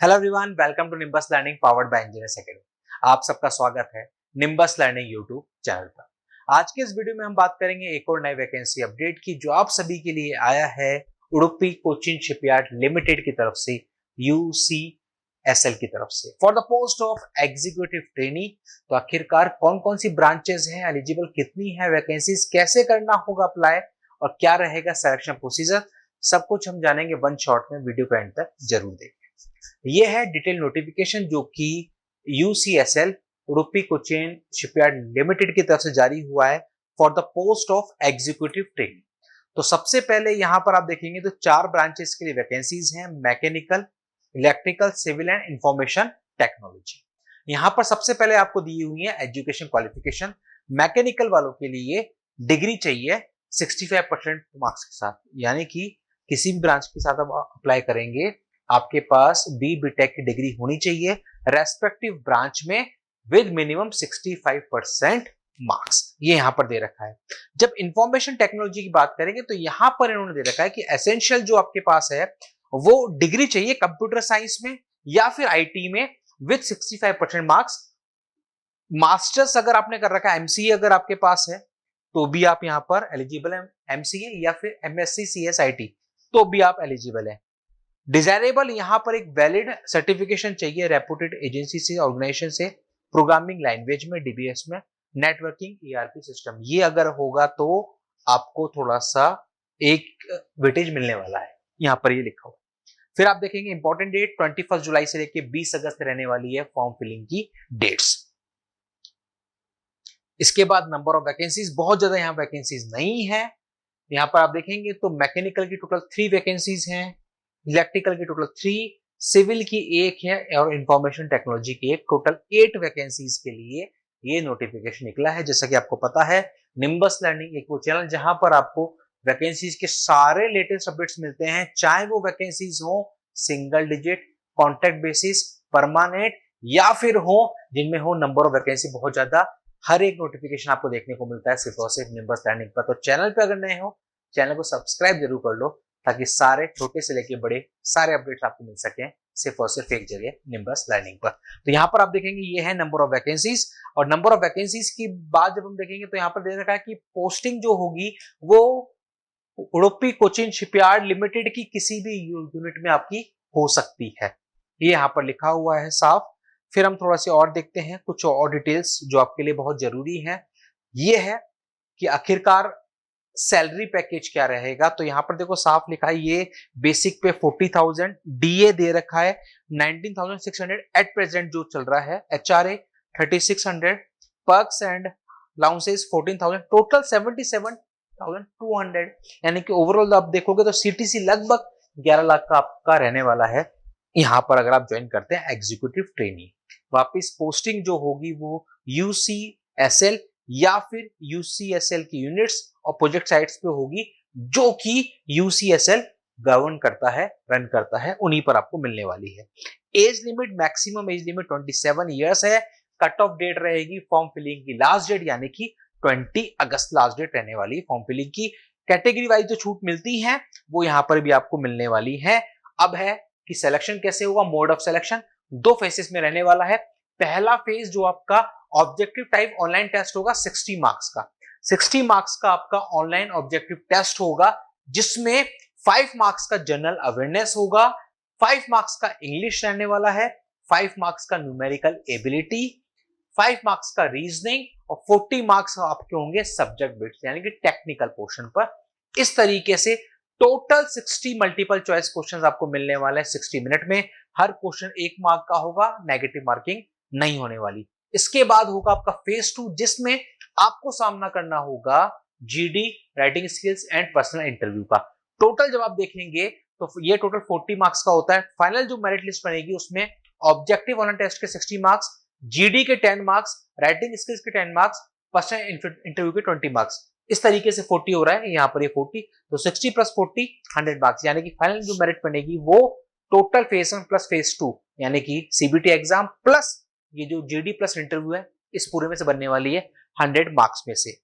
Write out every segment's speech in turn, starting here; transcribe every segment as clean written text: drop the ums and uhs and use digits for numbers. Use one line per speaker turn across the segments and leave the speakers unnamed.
Hello everyone, welcome to Nimbus learning powered by engineers academy. आप सबका स्वागत है निम्बस लर्निंग यूट्यूब चैनल पर। आज के इस वीडियो में हम बात करेंगे एक और नई वैकेंसी अपडेट की, जो आप सभी के लिए आया है उडुपी कोचिन शिपयार्ड लिमिटेड की तरफ से, यूसीएसएल की तरफ से, for the post of executive trainee. तो आखिरकार कौन कौन सी ब्रांचेस हैं, एलिजिबल कितनी है वैकेंसीज, कैसे करना होगा अप्लाई और क्या रहेगा सिलेक्शन प्रोसीजर, सब कुछ हम जानेंगे वन शॉट में। वीडियो को एंड तक जरूर देखें। ये है डिटेल नोटिफिकेशन जो कि यूसीएसएल उडुपी कोचिन शिपयार्ड लिमिटेड की तरफ से जारी हुआ है for the post of executive trainee. तो सबसे पहले यहां पर आप देखेंगे तो 4 ब्रांचेस के लिए वैकेंसीज हैं, mechanical, electrical, civil and information technology. यहां पर सबसे पहले आपको दी हुई है एजुकेशन क्वालिफिकेशन। मैकेनिकल वालों के लिए डिग्री चाहिए 65% मार्क्स के साथ, यानी कि किसी भी ब्रांच के साथ आप अप्लाई करेंगे आपके पास बीटेक की डिग्री होनी चाहिए रेस्पेक्टिव ब्रांच में विद मिनिमम 65% मार्क्स। ये यहां पर दे रखा है। जब इंफॉर्मेशन टेक्नोलॉजी की बात करेंगे तो यहां पर इन्होंने दे रखा है कि एसेंशियल जो आपके पास है वो डिग्री चाहिए कंप्यूटर साइंस में या फिर आईटी में विद 65% मार्क्स। मास्टर्स अगर आपने कर रखा है, एमसीए अगर आपके पास है तो भी आप यहां पर एलिजिबल है, एमसीए या फिर एमएससी सीएसआईटी तो भी आप एलिजिबल है। डिजायरेबल यहां पर एक वैलिड सर्टिफिकेशन चाहिए रेपुटेड एजेंसी से, ऑर्गेनाइजेशन से, प्रोग्रामिंग लैंग्वेज में, डीबीएस में, नेटवर्किंग, ईआरपी सिस्टम। ये अगर होगा तो आपको थोड़ा सा एक वेटेज मिलने वाला है, यहां पर ये लिखा हुआ। फिर आप देखेंगे इंपॉर्टेंट डेट 21 जुलाई से लेकर 20 अगस्त रहने वाली है फॉर्म फिलिंग की डेट्स। इसके बाद नंबर ऑफ वैकेंसीज, बहुत ज्यादा यहां वैकेंसीज नहीं है। यहां पर आप देखेंगे तो मैकेनिकल की टोटल 3 वैकेंसीज हैं, इलेक्ट्रिकल की टोटल 3, सिविल की 1 है और इंफॉर्मेशन टेक्नोलॉजी की 1, टोटल 8 वैकेंसीज के लिए ये नोटिफिकेशन निकला है। जैसा कि आपको पता है निम्बस लर्निंग एक वो चैनल जहां पर आपको वैकेंसीज के सारे लेटेस्ट अपडेट्स मिलते हैं, चाहे वो वैकेंसीज हो single digit, contract basis, permanent या फिर हो जिनमें हो नंबर ऑफ वैकेंसी बहुत ज्यादा। हर एक नोटिफिकेशन आपको देखने को मिलता है सिर्फ और सिर्फ निम्बस लर्निंग पर। तो चैनल पे अगर नए हो चैनल को सब्सक्राइब जरूर कर लो ताकि सारे छोटे से लेके बड़े सारे अपडेट्स आपको मिल सके सिर्फ और सिर्फ एक जगह निम्बस लर्निंग पर। तो यहाँ पर आप देखेंगे ये है नंबर ऑफ वैकेंसीज, और नंबर ऑफ वैकेंसीज की बात जब हम देखेंगे तो यहाँ पर दे रखा है कि पोस्टिंग जो होगी वो उडुपी कोचिन शिपयार्ड लिमिटेड की किसी भी यूनिट में आपकी हो सकती है, ये यहाँ पर लिखा हुआ है साफ। फिर हम थोड़ा सा और देखते हैं कुछ और डिटेल्स जो आपके लिए बहुत जरूरी है। ये है कि आखिरकार सैलरी पैकेज क्या रहेगा। तो यहां पर देखो साफ लिखा है, ये बेसिक पे 40,000, डीए दे रखा है 19,600 एट प्रेजेंट जो चल रहा है, HRA 3,600, perks and allowances 14,000, total 77,200। यानी कि ओवरऑल आप देखोगे तो सीटीसी लगभग 11 लाख का आपका रहने वाला है यहां पर अगर आप ज्वाइन करते हैं एग्जीक्यूटिव ट्रेनी। वापिस पोस्टिंग जो होगी वो यूसीएसएल या फिर यूसीएसएल की यूनिट्स और प्रोजेक्ट साइट्स पे होगी जो कि यूसीएसएल गवर्न करता है, रन करता है, उन्हीं पर आपको मिलने वाली है। Age limit, maximum age limit 27 years है। कट ऑफ डेट रहेगी फॉर्म फिलिंग की लास्ट डेट, यानी कि 20 अगस्त लास्ट डेट रहने वाली फॉर्म फिलिंग की। कैटेगरी वाइज जो छूट मिलती है वो यहां पर भी आपको मिलने वाली है। अब है कि सिलेक्शन कैसे होगा, मोड ऑफ सिलेक्शन 2 फेसेस में रहने वाला है। पहला फेज जो आपका ऑब्जेक्टिव टाइप ऑनलाइन टेस्ट होगा 60 मार्क्स का, 60 मार्क्स का आपका ऑनलाइन ऑब्जेक्टिव टेस्ट होगा, जिसमें 5 मार्क्स का जनरल अवेयरनेस होगा, 5 मार्क्स का इंग्लिश रहने वाला है, 5 मार्क्स का न्यूमेरिकल एबिलिटी, 5 मार्क्स का रीजनिंग और 40 मार्क्स आपके होंगे सब्जेक्ट बेस्ड यानी कि टेक्निकल पोर्शन पर। इस तरीके से टोटल 60 मल्टीपल चॉइस क्वेश्चंस आपको मिलने वाले हैं 60 मिनट में। हर क्वेश्चन 1 मार्क का होगा, नेगेटिव मार्किंग नहीं होने वाली। इसके बाद होगा आपका फेज 2 जिसमें आपको सामना करना होगा GD, writing skills and personal interview का। टोटल जब आप देखेंगे तो ये टोटल 40 मार्क्स का होता है। फाइनल जो मेरिट लिस्ट बनेगी उसमें ऑब्जेक्टिव ऑनलाइन टेस्ट के 60 मार्क्स, जीडी के 10 मार्क्स, राइटिंग स्किल्स के 10 मार्क्स, पर्सनल इंटरव्यू के 20 मार्क्स, इस तरीके से 40 हो रहा है यहाँ पर ये 40, तो 60 प्लस 40 100 मार्क्स, यानी कि फाइनल जो मेरिट बनेगी वो टोटल फेज 1 प्लस फेज 2 यानी कि सीबीटी एग्जाम प्लस ये जो जीडी प्लस इंटरव्यू है इस पूरे में से बनने वाली है 100 मार्क्स में से।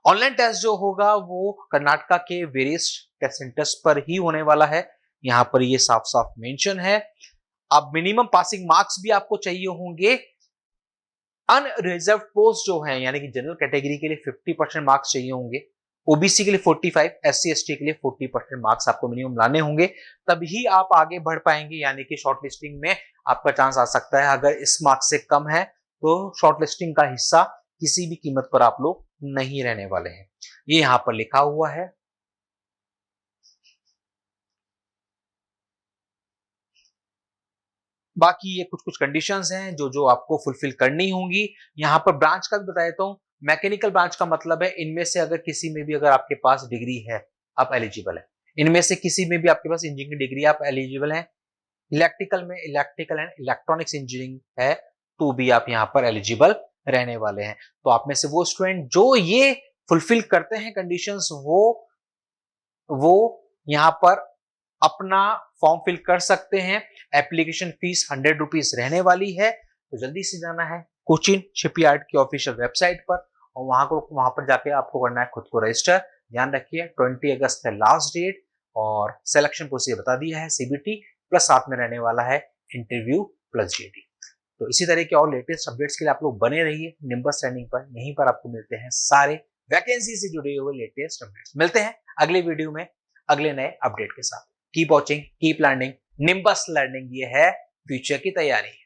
ऑनलाइन टेस्ट जो होगा वो कर्नाटका के वेरियस टेस्ट सेंटर्स पर ही होने वाला है, यहाँ पर ये साफ साफ मेंशन है। अब मिनिमम पासिंग मार्क्स भी आपको चाहिए होंगे। अनरिजर्व पोस्ट जो है यानी कि जनरल कैटेगरी के लिए 50% मार्क्स चाहिए होंगे, ओबीसी के लिए 45, एससी एसटी के लिए 40% मार्क्स आपको मिनिमम लाने होंगे, तभी आप आगे बढ़ पाएंगे। यानी कि शॉर्टलिस्टिंग में आपका चांस आ सकता है। अगर इस मार्क्स से कम है तो शॉर्टलिस्टिंग का हिस्सा किसी भी कीमत पर आप लोग नहीं रहने वाले हैं, ये यहां पर लिखा हुआ है। बाकी ये कुछ कुछ कंडीशंस हैं जो जो आपको फुलफिल करनी होंगी। यहाँ पर ब्रांच का भी बता देता हूँ। मैकेनिकल ब्रांच का मतलब है इनमें से अगर किसी में भी अगर आपके पास डिग्री है आप एलिजिबल है। इनमें से किसी में भी आपके पास इंजीनियरिंग डिग्री आप एलिजिबल हैं। इलेक्ट्रिकल में इलेक्ट्रिकल एंड इलेक्ट्रॉनिक्स इंजीनियरिंग है तो भी आप यहाँ पर एलिजिबल रहने वाले हैं। तो आप में से वो स्टूडेंट जो ये फुलफिल करते हैं कंडीशंस वो यहाँ पर अपना फॉर्म फिल कर सकते हैं। एप्लीकेशन फीस 100 रुपीज रहने वाली है। तो जल्दी से जाना है कोचिन शिपयार्ड की ऑफिशियल वेबसाइट पर और वहां पर जाके आपको करना है खुद को रजिस्टर। ध्यान रखिए 20 अगस्त है लास्ट डेट और सिलेक्शन प्रोसीजर बता दिया है सीबीटी प्लस साथ में रहने वाला है इंटरव्यू प्लस जेडी। तो इसी तरह के और लेटेस्ट अपडेट्स के लिए आप लोग बने रहिए निम्बस लर्निंग पर। यहीं पर आपको मिलते हैं सारे वैकेंसी से जुड़े हुए लेटेस्ट अपडेट्स। मिलते हैं अगले वीडियो में अगले नए अपडेट के साथ। Keep watching, keep learning. Nimbus learning ये है फ्यूचर की तैयारी।